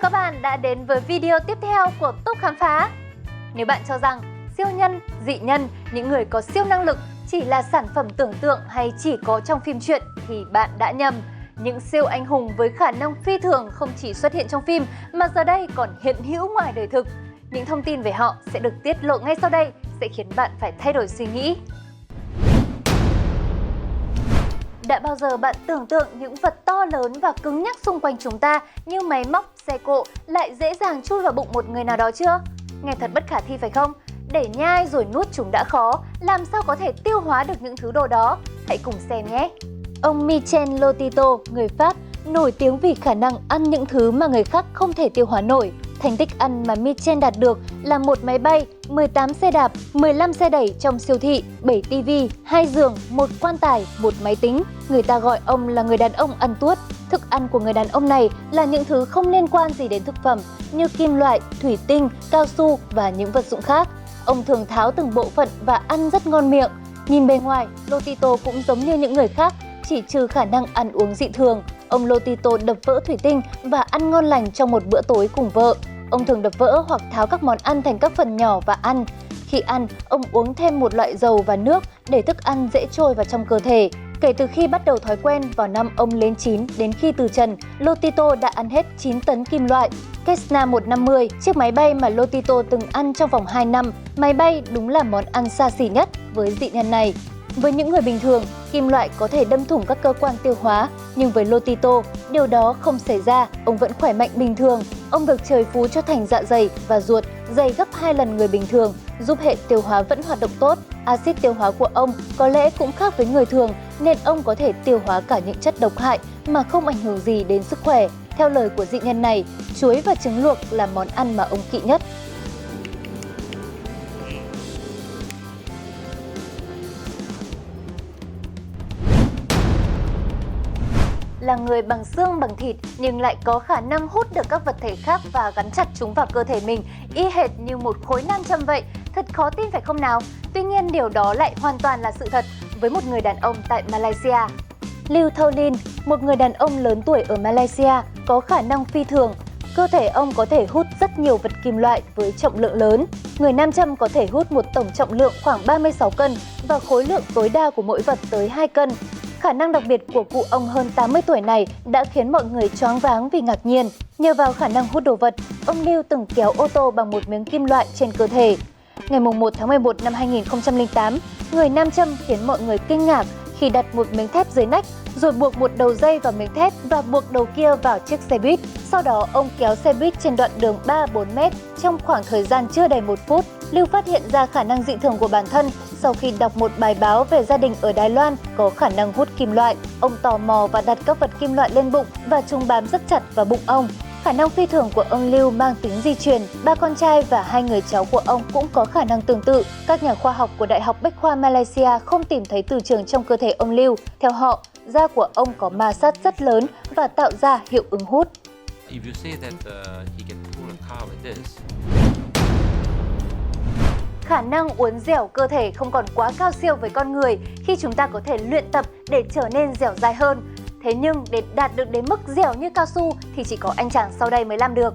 các bạn đã đến với video tiếp theo của Túc Khám Phá. Nếu bạn cho rằng siêu nhân, dị nhân, những người có siêu năng lực chỉ là sản phẩm tưởng tượng hay chỉ có trong phim truyện thì bạn đã nhầm. Những siêu anh hùng với khả năng phi thường không chỉ xuất hiện trong phim mà giờ đây còn hiện hữu ngoài đời thực. Những thông tin về họ sẽ được tiết lộ ngay sau đây sẽ khiến bạn phải thay đổi suy nghĩ. Đã bao giờ bạn tưởng tượng những vật to lớn và cứng nhắc xung quanh chúng ta như máy móc, xe cộ lại dễ dàng chui vào bụng một người nào đó chưa? Nghe thật bất khả thi phải không? Để nhai rồi nuốt chúng đã khó, làm sao có thể tiêu hóa được những thứ đồ đó? Hãy cùng xem nhé! Ông Michel Lotito, người Pháp, nổi tiếng vì khả năng ăn những thứ mà người khác không thể tiêu hóa nổi. Thành tích ăn mà Michel đạt được là một máy bay, 18 xe đạp, 15 xe đẩy trong siêu thị, 7 tivi, 2 giường, 1 quan tài, 1 máy tính. Người ta gọi ông là người đàn ông ăn tuốt. Thức ăn của người đàn ông này là những thứ không liên quan gì đến thực phẩm như kim loại, thủy tinh, cao su và những vật dụng khác. Ông thường tháo từng bộ phận và ăn rất ngon miệng. Nhìn bề ngoài, Lotito cũng giống như những người khác, chỉ trừ khả năng ăn uống dị thường. Ông Lotito đập vỡ thủy tinh và ăn ngon lành trong một bữa tối cùng vợ. Ông thường đập vỡ hoặc tháo các món ăn thành các phần nhỏ và ăn. Khi ăn, ông uống thêm một loại dầu và nước để thức ăn dễ trôi vào trong cơ thể. Kể từ khi bắt đầu thói quen vào năm ông lên 9 đến khi từ trần, Lotito đã ăn hết 9 tấn kim loại. Cessna 150, chiếc máy bay mà Lotito từng ăn trong vòng 2 năm. Máy bay đúng là món ăn xa xỉ nhất với dị nhân này. Với những người bình thường, kim loại có thể đâm thủng các cơ quan tiêu hóa, nhưng với Lotito, điều đó không xảy ra, ông vẫn khỏe mạnh bình thường. Ông được trời phú cho thành dạ dày và ruột dày gấp 2 lần người bình thường, giúp hệ tiêu hóa vẫn hoạt động tốt. Axit tiêu hóa của ông có lẽ cũng khác với người thường, nên ông có thể tiêu hóa cả những chất độc hại mà không ảnh hưởng gì đến sức khỏe. Theo lời của dị nhân này, chuối và trứng luộc là món ăn mà ông kỵ nhất. Là người bằng xương bằng thịt nhưng lại có khả năng hút được các vật thể khác và gắn chặt chúng vào cơ thể mình, y hệt như một khối nam châm vậy. Thật khó tin phải không nào? Tuy nhiên điều đó lại hoàn toàn là sự thật với một người đàn ông tại Malaysia. Liu Tholin, một người đàn ông lớn tuổi ở Malaysia, có khả năng phi thường. Cơ thể ông có thể hút rất nhiều vật kim loại với trọng lượng lớn. Người nam châm có thể hút một tổng trọng lượng khoảng 36 cân và khối lượng tối đa của mỗi vật tới 2 cân. Khả năng đặc biệt của cụ ông hơn 80 tuổi này đã khiến mọi người choáng váng vì ngạc nhiên. Nhờ vào khả năng hút đồ vật, ông Liu từng kéo ô tô bằng một miếng kim loại trên cơ thể. Ngày 1 tháng 11 năm 2008, người nam châm khiến mọi người kinh ngạc khi đặt một miếng thép dưới nách, rồi buộc một đầu dây vào miếng thép và buộc đầu kia vào chiếc xe buýt. Sau đó, ông kéo xe buýt trên đoạn đường 3-4 mét trong khoảng thời gian chưa đầy 1 phút. Liu phát hiện ra khả năng dị thường của bản thân sau khi đọc một bài báo về gia đình ở Đài Loan có khả năng hút kim loại. Ông tò mò và đặt các vật kim loại lên bụng và chúng bám rất chặt vào bụng ông. Khả năng phi thường của ông Liu mang tính di truyền, 3 con trai và 2 người cháu của ông cũng có khả năng tương tự. Các nhà khoa học của Đại học Bách khoa Malaysia không tìm thấy từ trường trong cơ thể ông Liu. Theo họ, da của ông có ma sát rất lớn và tạo ra hiệu ứng hút. Khả năng uốn dẻo cơ thể không còn quá cao siêu với con người khi chúng ta có thể luyện tập để trở nên dẻo dai hơn. Thế nhưng để đạt được đến mức dẻo như cao su thì chỉ có anh chàng sau đây mới làm được.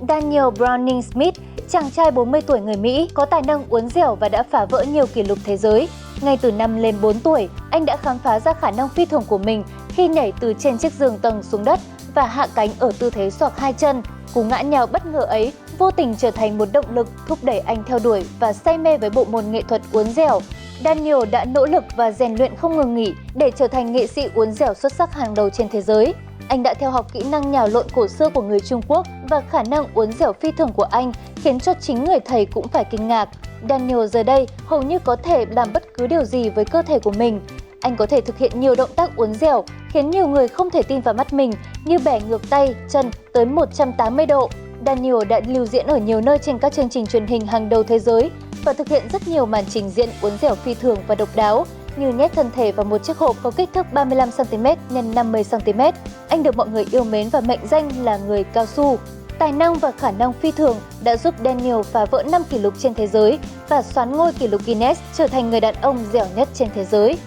Daniel Browning Smith, chàng trai 40 tuổi người Mỹ, có tài năng uốn dẻo và đã phá vỡ nhiều kỷ lục thế giới. Ngay từ năm lên 4 tuổi, anh đã khám phá ra khả năng phi thường của mình khi nhảy từ trên chiếc giường tầng xuống đất và hạ cánh ở tư thế xoạc 2 chân. Cú ngã nhào bất ngờ ấy vô tình trở thành một động lực thúc đẩy anh theo đuổi và say mê với bộ môn nghệ thuật uốn dẻo. Daniel đã nỗ lực và rèn luyện không ngừng nghỉ để trở thành nghệ sĩ uốn dẻo xuất sắc hàng đầu trên thế giới. Anh đã theo học kỹ năng nhào lộn cổ xưa của người Trung Quốc và khả năng uốn dẻo phi thường của anh khiến cho chính người thầy cũng phải kinh ngạc. Daniel giờ đây hầu như có thể làm bất cứ điều gì với cơ thể của mình. Anh có thể thực hiện nhiều động tác uốn dẻo khiến nhiều người không thể tin vào mắt mình như bẻ ngược tay, chân tới 180 độ. Daniel đã lưu diễn ở nhiều nơi trên các chương trình truyền hình hàng đầu thế giới và thực hiện rất nhiều màn trình diễn uốn dẻo phi thường và độc đáo, như nhét thân thể vào một chiếc hộp có kích thước 35cm x 50cm. Anh được mọi người yêu mến và mệnh danh là người cao su. Tài năng và khả năng phi thường đã giúp Daniel phá vỡ 5 kỷ lục trên thế giới và soán ngôi kỷ lục Guinness trở thành người đàn ông dẻo nhất trên thế giới.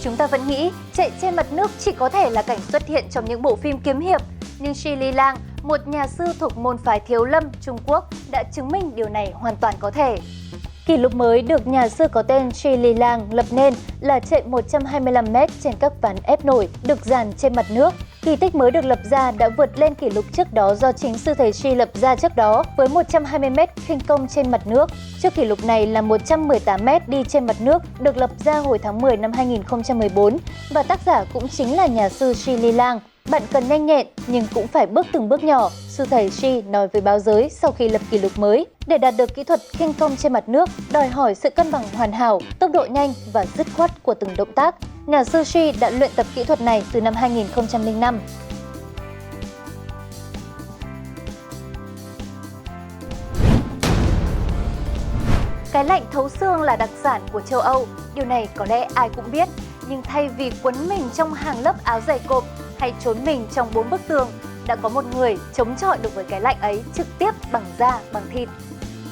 Chúng ta vẫn nghĩ chạy trên mặt nước chỉ có thể là cảnh xuất hiện trong những bộ phim kiếm hiệp, nhưng Shirley Lang, một nhà sư thuộc môn phái Thiếu Lâm, Trung Quốc, đã chứng minh điều này hoàn toàn có thể. Kỷ lục mới được nhà sư có tên Shirley Lang lập nên là chạy 125m trên các ván ép nổi được dàn trên mặt nước. Kỳ tích mới được lập ra đã vượt lên kỷ lục trước đó do chính sư thầy Shi lập ra trước đó với 120m khinh công trên mặt nước. Trước kỷ lục này là 118m đi trên mặt nước được lập ra hồi tháng 10 năm 2014 và tác giả cũng chính là nhà sư Shirley Lang. Bạn cần nhanh nhẹn nhưng cũng phải bước từng bước nhỏ, sư thầy Shi nói với báo giới sau khi lập kỷ lục mới. Để đạt được kỹ thuật khinh công trên mặt nước, đòi hỏi sự cân bằng hoàn hảo, tốc độ nhanh và dứt khoát của từng động tác. Nhà sư Shi đã luyện tập kỹ thuật này từ năm 2005. Cái lạnh thấu xương là đặc sản của châu Âu, điều này có lẽ ai cũng biết. Nhưng thay vì quấn mình trong hàng lớp áo dày cộp hay trốn mình trong 4 bức tường, đã có một người chống chọi được với cái lạnh ấy trực tiếp bằng da, bằng thịt.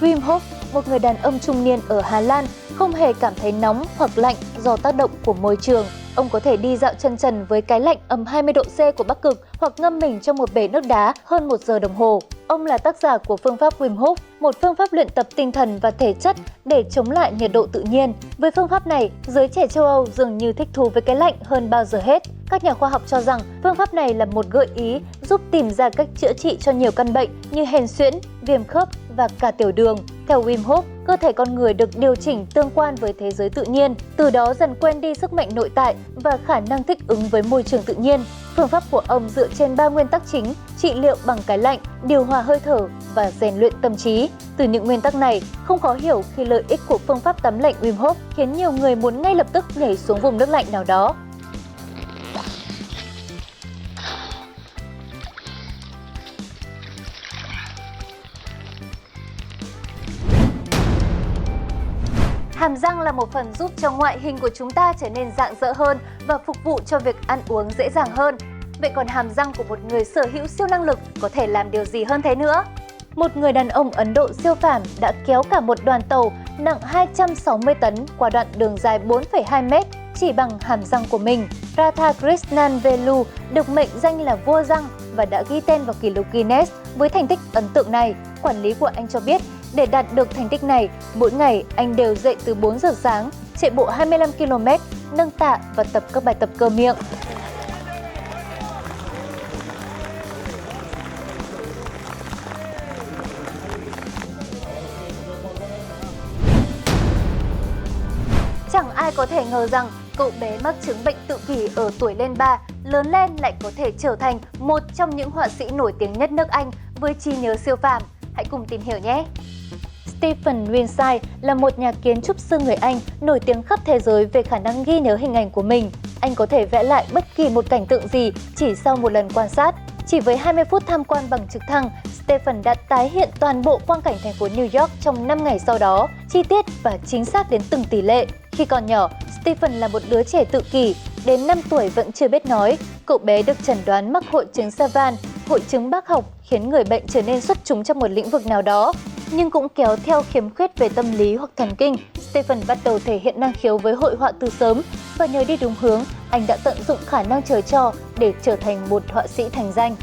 Wim Hof, một người đàn ông trung niên ở Hà Lan, không hề cảm thấy nóng hoặc lạnh do tác động của môi trường. Ông có thể đi dạo chân trần với cái lạnh âm 20 độ C của Bắc Cực hoặc ngâm mình trong một bể nước đá hơn 1 giờ đồng hồ. Ông là tác giả của phương pháp Wim Hof, một phương pháp luyện tập tinh thần và thể chất để chống lại nhiệt độ tự nhiên. Với phương pháp này, giới trẻ châu Âu dường như thích thú với cái lạnh hơn bao giờ hết. Các nhà khoa học cho rằng phương pháp này là một gợi ý giúp tìm ra cách chữa trị cho nhiều căn bệnh như hèn suyễn, viêm khớp và cả tiểu đường. Theo Wim Hof, cơ thể con người được điều chỉnh tương quan với thế giới tự nhiên, từ đó dần quên đi sức mạnh nội tại và khả năng thích ứng với môi trường tự nhiên. Phương pháp của ông dựa trên 3 nguyên tắc chính: trị liệu bằng cái lạnh, điều hòa hơi thở và rèn luyện tâm trí. Từ những nguyên tắc này, không khó hiểu khi lợi ích của phương pháp tắm lạnh Wim Hof khiến nhiều người muốn ngay lập tức nhảy xuống vùng nước lạnh nào đó. Hàm răng là một phần giúp cho ngoại hình của chúng ta trở nên rạng rỡ hơn và phục vụ cho việc ăn uống dễ dàng hơn. Vậy còn hàm răng của một người sở hữu siêu năng lực có thể làm điều gì hơn thế nữa? Một người đàn ông Ấn Độ siêu phàm đã kéo cả một đoàn tàu nặng 260 tấn qua đoạn đường dài 4,2 mét chỉ bằng hàm răng của mình. Radhakrishnan Velu được mệnh danh là vua răng và đã ghi tên vào kỷ lục Guinness với thành tích ấn tượng này. Quản lý của anh cho biết, để đạt được thành tích này, mỗi ngày anh đều dậy từ 4 giờ sáng, chạy bộ 25 km, nâng tạ và tập các bài tập cơ miệng. Chẳng ai có thể ngờ rằng cậu bé mắc chứng bệnh tự kỷ ở tuổi lên 3, lớn lên lại có thể trở thành một trong những họa sĩ nổi tiếng nhất nước Anh với trí nhớ siêu phàm. Hãy cùng tìm hiểu nhé! Stephen Winside là một nhà kiến trúc sư người Anh nổi tiếng khắp thế giới về khả năng ghi nhớ hình ảnh của mình. Anh có thể vẽ lại bất kỳ một cảnh tượng gì chỉ sau một lần quan sát. Chỉ với 20 phút tham quan bằng trực thăng, Stephen đã tái hiện toàn bộ quang cảnh thành phố New York trong 5 ngày sau đó, chi tiết và chính xác đến từng tỷ lệ. Khi còn nhỏ, Stephen là một đứa trẻ tự kỷ, đến 5 tuổi vẫn chưa biết nói. Cậu bé được chẩn đoán mắc hội chứng Savant, hội chứng bác học khiến người bệnh trở nên xuất chúng trong một lĩnh vực nào đó, nhưng cũng kéo theo khiếm khuyết về tâm lý hoặc thần kinh. Stephen bắt đầu thể hiện năng khiếu với hội họa từ sớm và nhờ đi đúng hướng, anh đã tận dụng khả năng trời cho để trở thành một họa sĩ thành danh.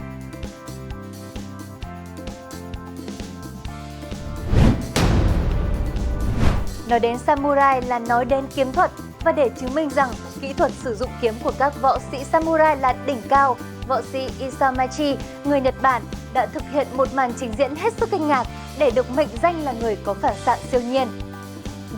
Nói đến samurai là nói đến kiếm thuật, và để chứng minh rằng kỹ thuật sử dụng kiếm của các võ sĩ samurai là đỉnh cao, võ sĩ Isamachi, người Nhật Bản, đã thực hiện một màn trình diễn hết sức kinh ngạc để được mệnh danh là người có phản xạ siêu nhiên.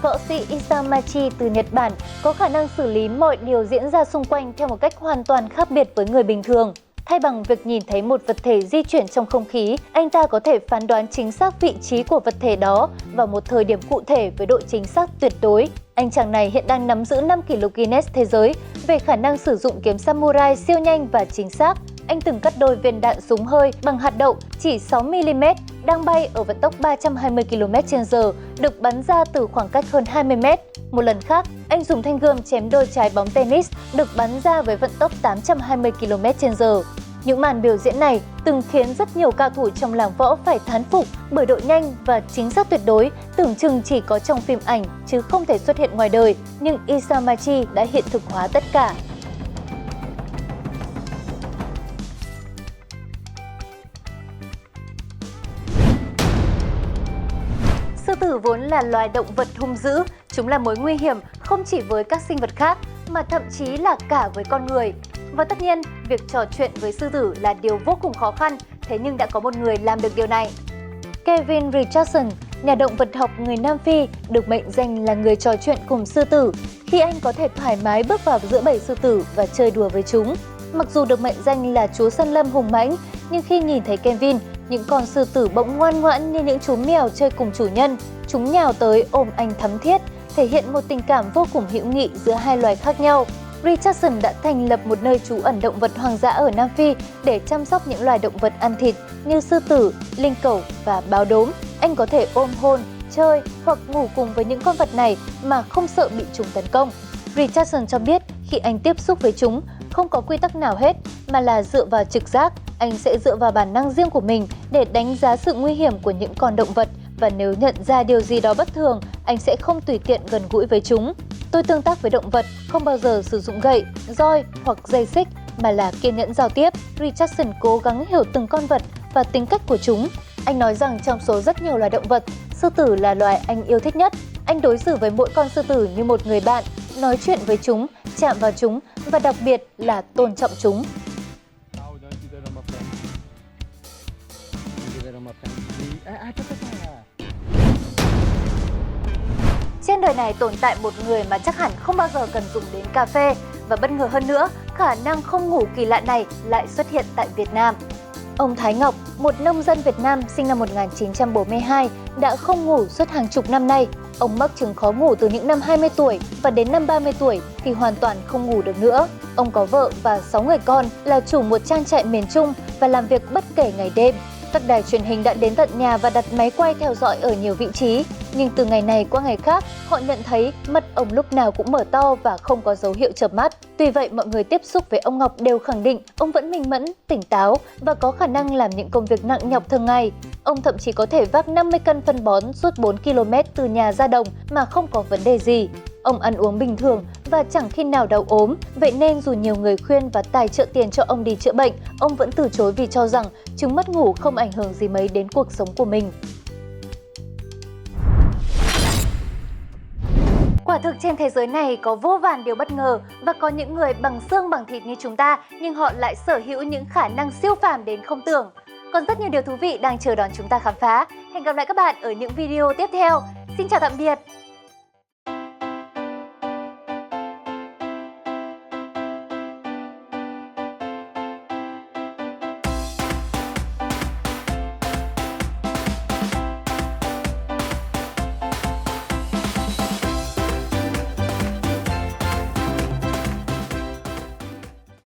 Võ sĩ Isamachi từ Nhật Bản có khả năng xử lý mọi điều diễn ra xung quanh theo một cách hoàn toàn khác biệt với người bình thường. Thay bằng việc nhìn thấy một vật thể di chuyển trong không khí, anh ta có thể phán đoán chính xác vị trí của vật thể đó vào một thời điểm cụ thể với độ chính xác tuyệt đối. Anh chàng này hiện đang nắm giữ 5 kỷ lục Guinness thế giới về khả năng sử dụng kiếm samurai siêu nhanh và chính xác. Anh từng cắt đôi viên đạn súng hơi bằng hạt đậu chỉ 6mm đang bay ở vận tốc 320 km/h, được bắn ra từ khoảng cách hơn 20 m. Một lần khác, anh dùng thanh gươm chém đôi trái bóng tennis được bắn ra với vận tốc 820 km/h. Những màn biểu diễn này từng khiến rất nhiều cao thủ trong làng võ phải thán phục bởi độ nhanh và chính xác tuyệt đối, tưởng chừng chỉ có trong phim ảnh chứ không thể xuất hiện ngoài đời, nhưng Isamachi đã hiện thực hóa tất cả. Sư tử vốn là loài động vật hung dữ, chúng là mối nguy hiểm không chỉ với các sinh vật khác mà thậm chí là cả với con người. Và tất nhiên, việc trò chuyện với sư tử là điều vô cùng khó khăn, thế nhưng đã có một người làm được điều này. Kevin Richardson, nhà động vật học người Nam Phi, được mệnh danh là người trò chuyện cùng sư tử, khi anh có thể thoải mái bước vào giữa bầy sư tử và chơi đùa với chúng. Mặc dù được mệnh danh là chúa săn lâm hùng mãnh, nhưng khi nhìn thấy Kevin, những con sư tử bỗng ngoan ngoãn như những chú mèo chơi cùng chủ nhân. Chúng nhào tới ôm anh thắm thiết, thể hiện một tình cảm vô cùng hữu nghị giữa hai loài khác nhau. Richardson đã thành lập một nơi trú ẩn động vật hoang dã ở Nam Phi để chăm sóc những loài động vật ăn thịt như sư tử, linh cẩu và báo đốm. Anh có thể ôm hôn, chơi hoặc ngủ cùng với những con vật này mà không sợ bị chúng tấn công. Richardson cho biết khi anh tiếp xúc với chúng, không có quy tắc nào hết mà là dựa vào trực giác. Anh sẽ dựa vào bản năng riêng của mình để đánh giá sự nguy hiểm của những con động vật, và nếu nhận ra điều gì đó bất thường, anh sẽ không tùy tiện gần gũi với chúng. Tôi tương tác với động vật không bao giờ sử dụng gậy, roi hoặc dây xích mà là kiên nhẫn giao tiếp. Richardson cố gắng hiểu từng con vật và tính cách của chúng. Anh nói rằng trong số rất nhiều loài động vật, sư tử là loài anh yêu thích nhất. Anh đối xử với mỗi con sư tử như một người bạn, nói chuyện với chúng, chạm vào chúng và đặc biệt là tôn trọng chúng. Trên đời này tồn tại một người mà chắc hẳn không bao giờ cần dùng đến cà phê, và bất ngờ hơn nữa, khả năng không ngủ kỳ lạ này lại xuất hiện tại Việt Nam. Ông Thái Ngọc, một nông dân Việt Nam sinh năm 1942, đã không ngủ suốt hàng chục năm nay. Ông mắc chứng khó ngủ từ những năm 20 tuổi và đến năm 30 tuổi thì hoàn toàn không ngủ được nữa. Ông có vợ và 6 người con, là chủ một trang trại miền Trung và làm việc bất kể ngày đêm. Các đài truyền hình đã đến tận nhà và đặt máy quay theo dõi ở nhiều vị trí. Nhưng từ ngày này qua ngày khác, họ nhận thấy mắt ông lúc nào cũng mở to và không có dấu hiệu chợp mắt. Tuy vậy, mọi người tiếp xúc với ông Ngọc đều khẳng định ông vẫn minh mẫn, tỉnh táo và có khả năng làm những công việc nặng nhọc thường ngày. Ông thậm chí có thể vác 50 cân phân bón suốt 4 km từ nhà ra đồng mà không có vấn đề gì. Ông ăn uống bình thường và chẳng khi nào đau ốm, vậy nên dù nhiều người khuyên và tài trợ tiền cho ông đi chữa bệnh, ông vẫn từ chối vì cho rằng chứng mất ngủ không ảnh hưởng gì mấy đến cuộc sống của mình. Quả thực trên thế giới này có vô vàn điều bất ngờ, và có những người bằng xương bằng thịt như chúng ta nhưng họ lại sở hữu những khả năng siêu phàm đến không tưởng. Còn rất nhiều điều thú vị đang chờ đón chúng ta khám phá. Hẹn gặp lại các bạn ở những video tiếp theo. Xin chào tạm biệt!